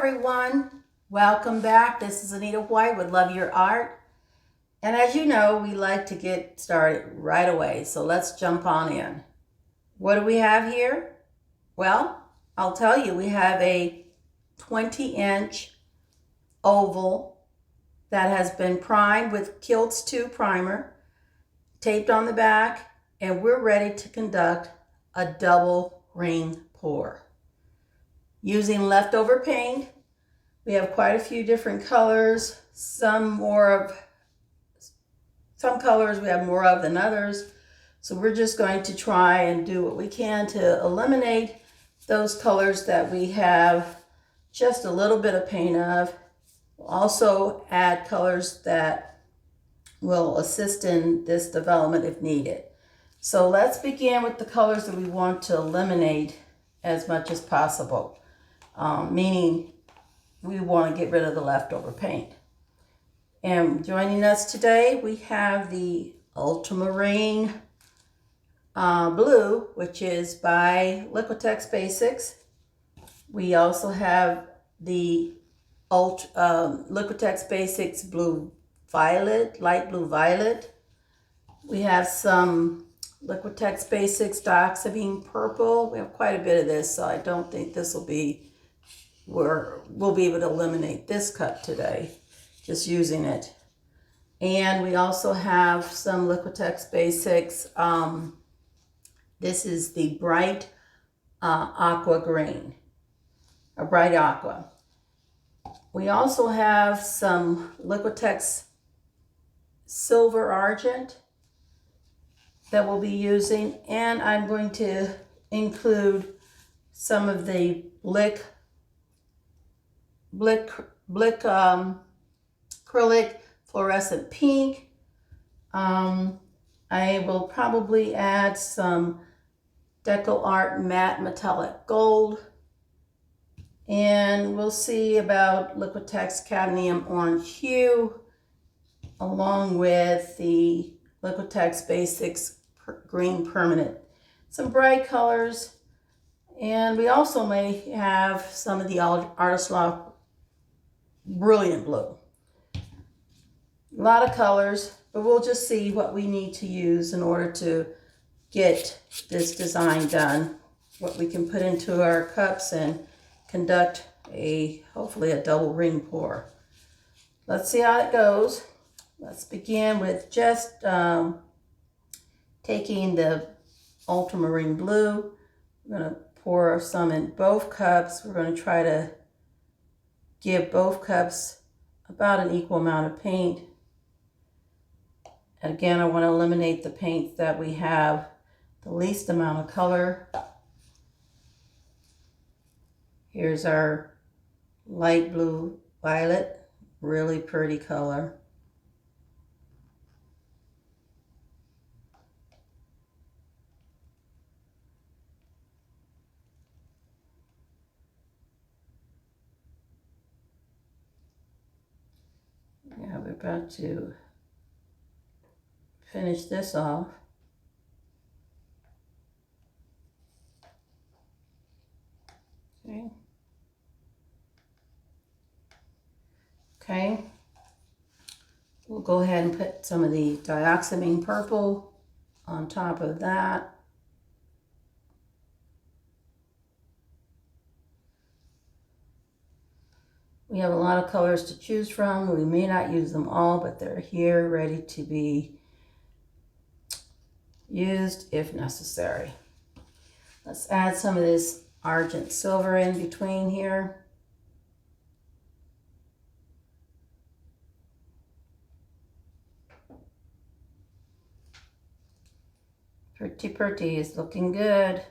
everyone, welcome back. This is Anita White with Love Your Art. And as you know, we like to get started right away. So let's jump on in. What do we have here? Well, I'll tell you, we have a 20-inch oval that has been primed with Kilz 2 primer, taped on the back, and we're ready to conduct a double ring pour. Using leftover paint, we have quite a few different colors. Some colors we have more of than others. So we're just going to try and do what we can to eliminate those colors that we have just a little bit of paint of. We'll also add colors that will assist in this development if needed. So let's begin with the colors that we want to eliminate as much as possible. Meaning we want to get rid of the leftover paint. And joining us today, we have the Ultramarine blue, which is by Liquitex Basics. We also have the Liquitex Basics blue violet, light blue violet. We have some Liquitex Basics Dioxamine purple. We have quite a bit of this, so I don't think this will be we'll be able to eliminate this cup today, just using it. And we also have some Liquitex Basics. This is the bright aqua green, a bright aqua. We also have some Liquitex silver argent that we'll be using, and I'm going to include some of the Blickrylic Fluorescent Pink. I will probably add some DecoArt Matte Metallic Gold. And we'll see about Liquitex Cadmium Orange Hue, along with the Liquitex Basics Green Permanent. Some bright colors. And we also may have some of the Artist Loft Brilliant Blue. A lot of colors, but we'll just see what we need to use in order to get this design done. What we can put into our cups and conduct hopefully a double ring pour. Let's see how it goes. Let's begin with just taking the ultramarine blue. We're going to pour some in both cups. We're going to try to give both cups about an equal amount of paint. Again, I want to eliminate the paint that we have the least amount of color. Here's our light blue violet, really pretty color. Yeah, we're about to finish this off. Okay. We'll go ahead and put some of the Dioxamine purple on top of that. We have a lot of colors to choose from. We may not use them all, but they're here ready to be used if necessary. Let's add some of this Argent silver in between here. Pretty is looking good.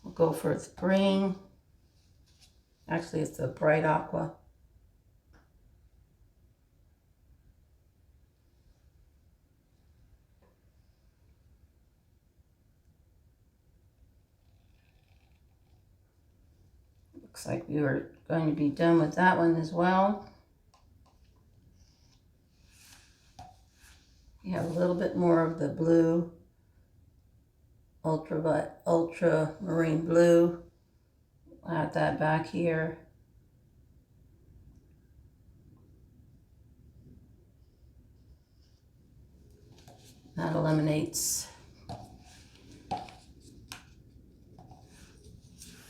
We'll go for its green. Actually, it's a bright aqua. Looks like we were going to be done with that one as well. We have a little bit more of the blue ultramarine blue. Add that back here. That eliminates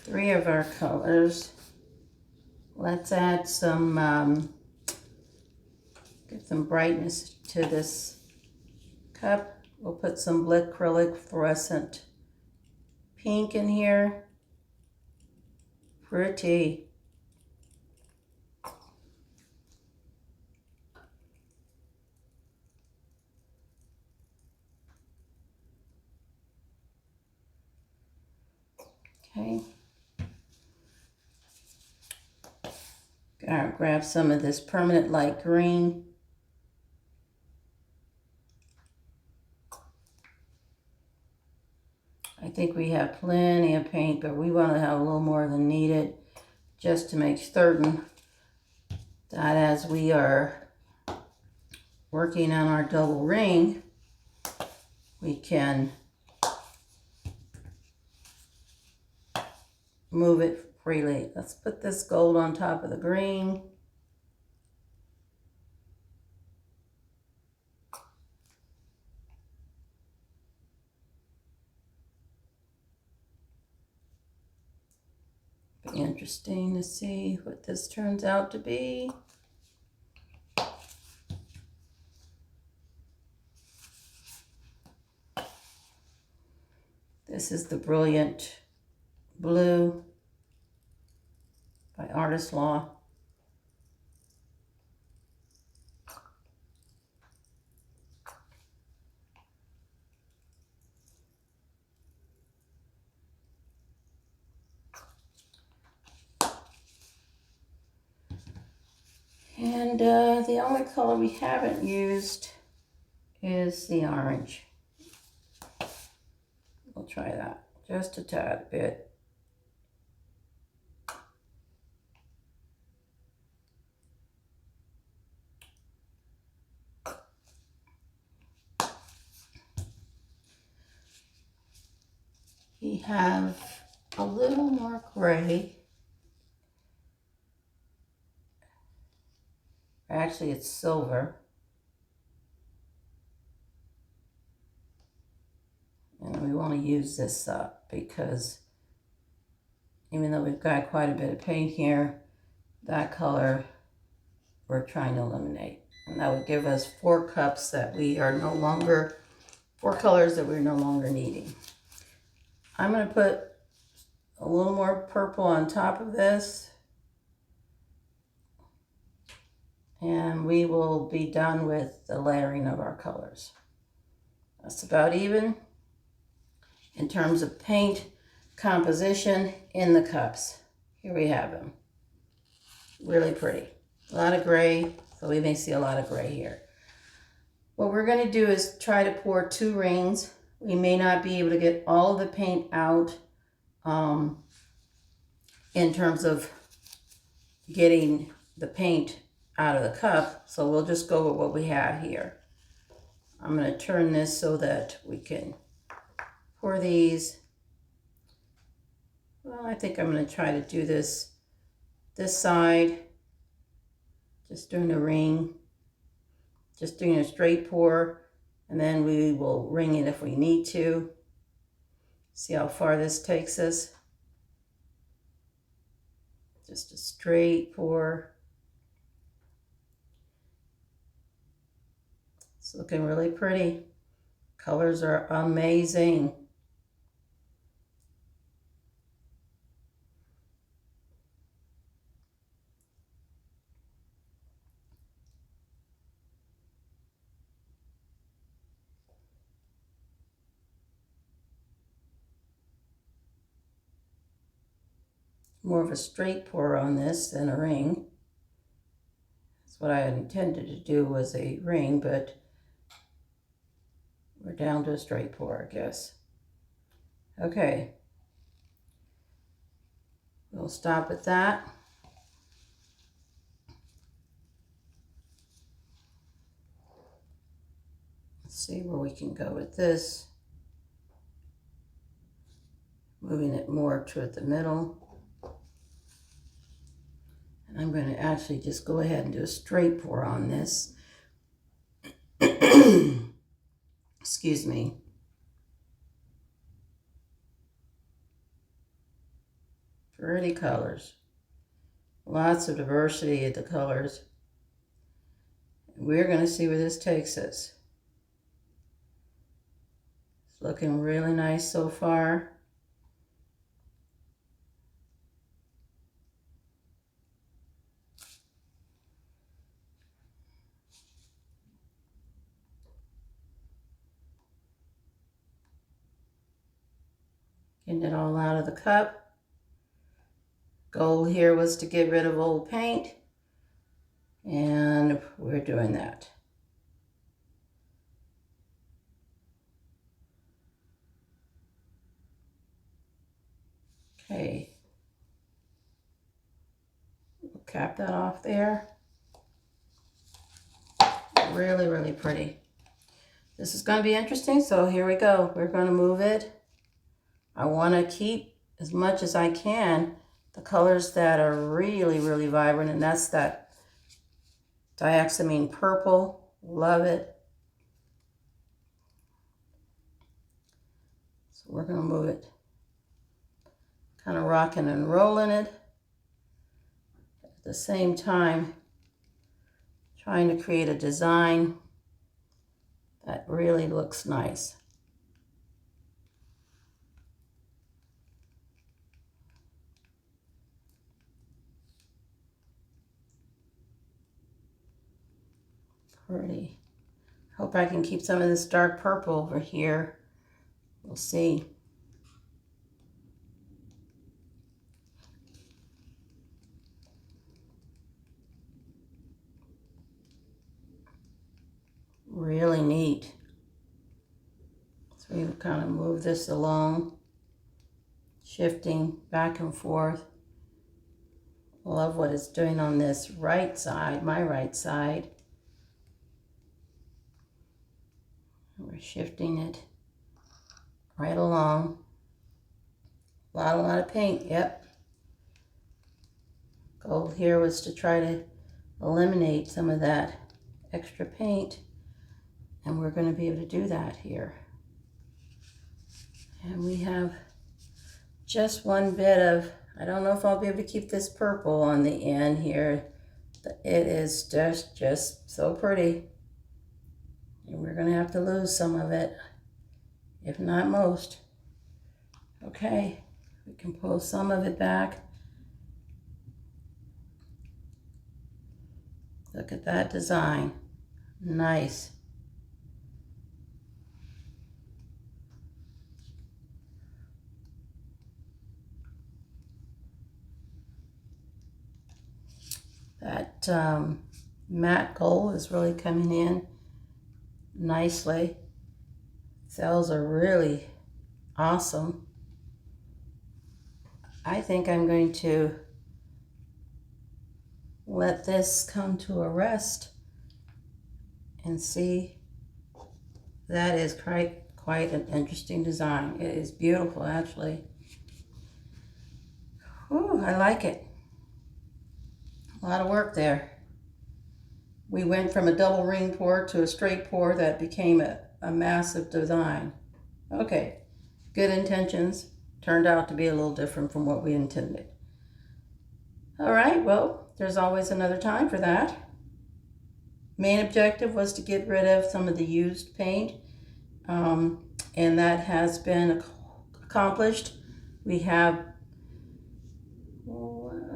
3 of our colors. Let's add some, get some brightness to this cup. We'll put some Blickrylic Fluorescent pink in here. Pretty. Okay. Gotta grab some of this permanent light green. I think we have plenty of paint, but we want to have a little more than needed just to make certain that as we are working on our double ring, we can move it freely. Let's put this gold on top of the green. Be interesting to see what this turns out to be. This is the Brilliant Blue by Artist Law. And the only color we haven't used is the orange. We'll try that just a tad bit. We have a little more gray. Actually, it's silver. And we want to use this up because even though we've got quite a bit of paint here, that color we're trying to eliminate. And that would give us 4 cups that we are no longer, 4 colors that we're no longer needing. I'm going to put a little more purple on top of this. And we will be done with the layering of our colors. That's about even in terms of paint composition in the cups. Here we have them. Really pretty. A lot of gray, so we may see a lot of gray here. What we're going to do is try to pour 2 rings. We may not be able to get all of the paint out in terms of getting the paint out of the cup, so we'll just go with what we have here. I'm going to turn this so that we can pour these. Well, I think I'm going to try to do this side, just doing a ring, just doing a straight pour, and then we will ring it if we need to. See how far this takes us. Just a straight pour. It's looking really pretty. Colors are amazing. More of a straight pour on this than a ring. That's what I had intended to do, was a ring, but we're down to a straight pour, I guess. Okay. We'll stop at that. Let's see where we can go with this. moving it more toward the middle. And I'm going to actually just go ahead and do a straight pour on this. Excuse me. Pretty colors. Lots of diversity of the colors. We're going to see where this takes us. It's looking really nice so far. Getting it all out of the cup. Goal here was to get rid of old paint, and we're doing that. Okay, we'll cap that off there. Really, really pretty. This is going to be interesting, so here we go. We're going to move it. I want to keep as much as I can the colors that are really, really vibrant, and that's that Dioxamine purple. Love it. So we're going to move it, kind of rocking and rolling it. At the same time, trying to create a design that really looks nice. Pretty. Hope I can keep some of this dark purple over here. We'll see. Really neat. So we kind of move this along, shifting back and forth. Love what it's doing on this right side, my right side. We're shifting it right along. A lot of paint, yep. Goal here was to try to eliminate some of that extra paint, and we're going to be able to do that here. And we have just one bit of, I don't know if I'll be able to keep this purple on the end here. It is just so pretty. And we're going to have to lose some of it, if not most. Okay, we can pull some of it back. Look at that design. Nice. That matte gold is really coming in nicely. Cells are really awesome. I think I'm going to let this come to a rest and see. That is quite an interesting design. It is beautiful, actually. Whew, I like it. A lot of work there. We went from a double ring pour to a straight pour that became a massive design. Okay, good intentions. Turned out to be a little different from what we intended. All right, well, there's always another time for that. Main objective was to get rid of some of the used paint, and that has been accomplished. We have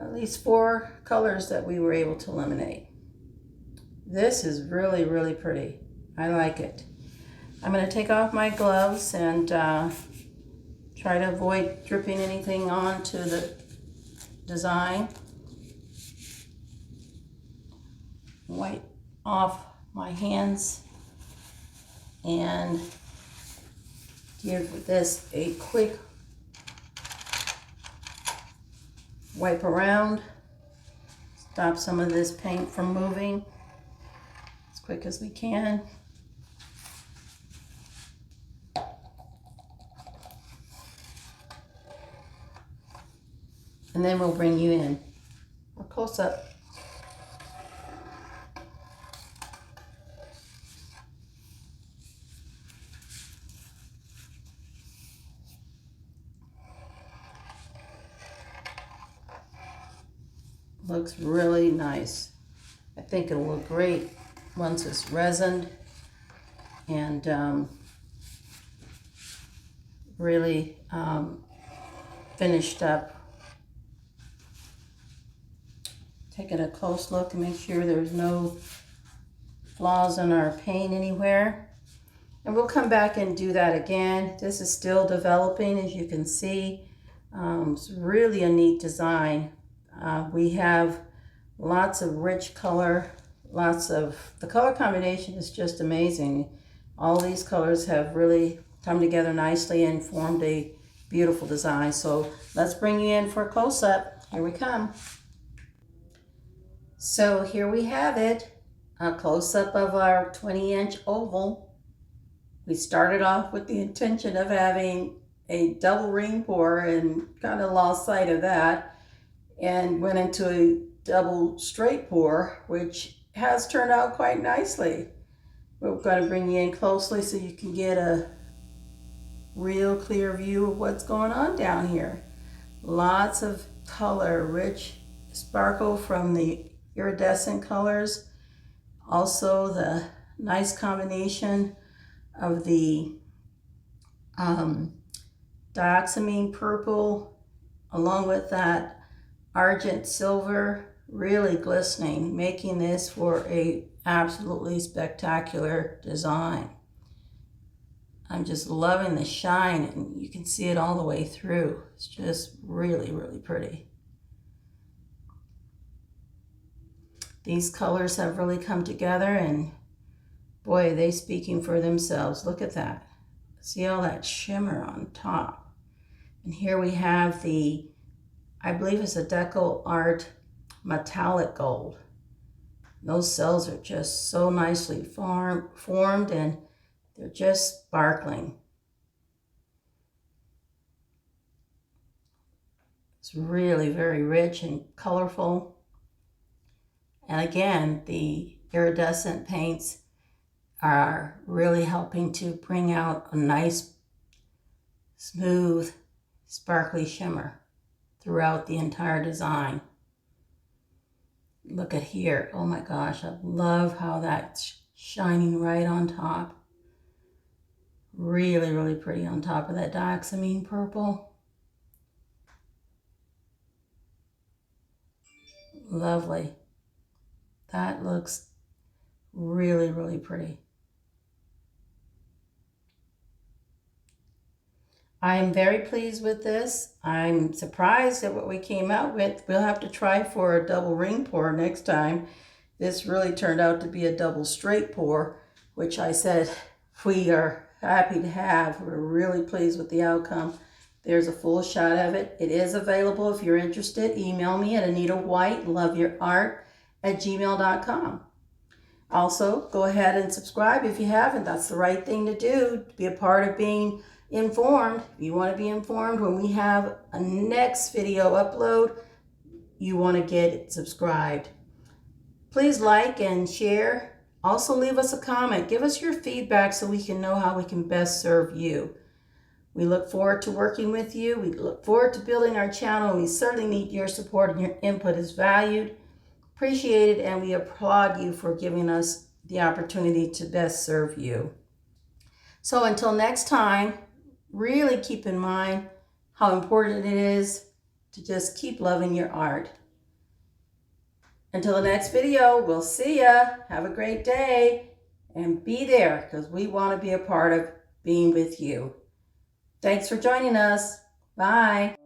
at least 4 colors that we were able to eliminate. This is really, really pretty. I like it. I'm going to take off my gloves and try to avoid dripping anything onto the design. Wipe off my hands and give this a quick wipe around. Stop some of this paint from moving as quick as we can. and then we'll bring you in. A close up. Looks really nice. I think it'll look great once it's resined and really finished up. Taking a close look and make sure there's no flaws in our paint anywhere. And we'll come back and do that again. This is still developing, as you can see. It's really a neat design. We have lots of rich color, the color combination is just amazing. All these colors have really come together nicely and formed a beautiful design. So let's bring you in for a close-up. Here we come. So here we have it, a close-up of our 20-inch oval. We started off with the intention of having a double ring pour and kind of lost sight of that and went into a double straight pour, which has turned out quite nicely. We're going to bring you in closely so you can get a real clear view of what's going on down here. Lots of color, rich sparkle from the iridescent colors. Also the nice combination of the Dioxamine purple along with that Argent silver, really glistening, making this for a absolutely spectacular design. I'm just loving the shine, and you can see it all the way through. It's just really, really pretty. These colors have really come together, and boy, are they speaking for themselves. Look at that. See all that shimmer on top. And here we have the, I believe it's a DecoArt metallic gold. Those cells are just so nicely formed and they're just sparkling. It's really very rich and colorful. And again, the iridescent paints are really helping to bring out a nice, smooth, sparkly shimmer throughout the entire design. Look at here. Oh my gosh, I love how that's shining right on top. Really, really pretty on top of that Dioxamine purple. Lovely. That looks really, really pretty. I'm very pleased with this. I'm surprised at what we came out with. We'll have to try for a double ring pour next time. This really turned out to be a double straight pour, which I said we are happy to have. We're really pleased with the outcome. There's a full shot of it. It is available if you're interested. Email me at anitawhite.loveyourart@gmail.com. Also, go ahead and subscribe if you haven't. That's the right thing to do to be a part of being informed. If you want to be informed when we have a next video upload, you want to get subscribed. Please like and share. Also leave us a comment. Give us your feedback so we can know how we can best serve you. We look forward to working with you. We look forward to building our channel. We certainly need your support, and your input is valued, appreciated, and we applaud you for giving us the opportunity to best serve you. So until next time, really keep in mind how important it is to just keep loving your art. Until the next video, we'll see ya. Have a great day and be there because we want to be a part of being with you. Thanks for joining us. Bye.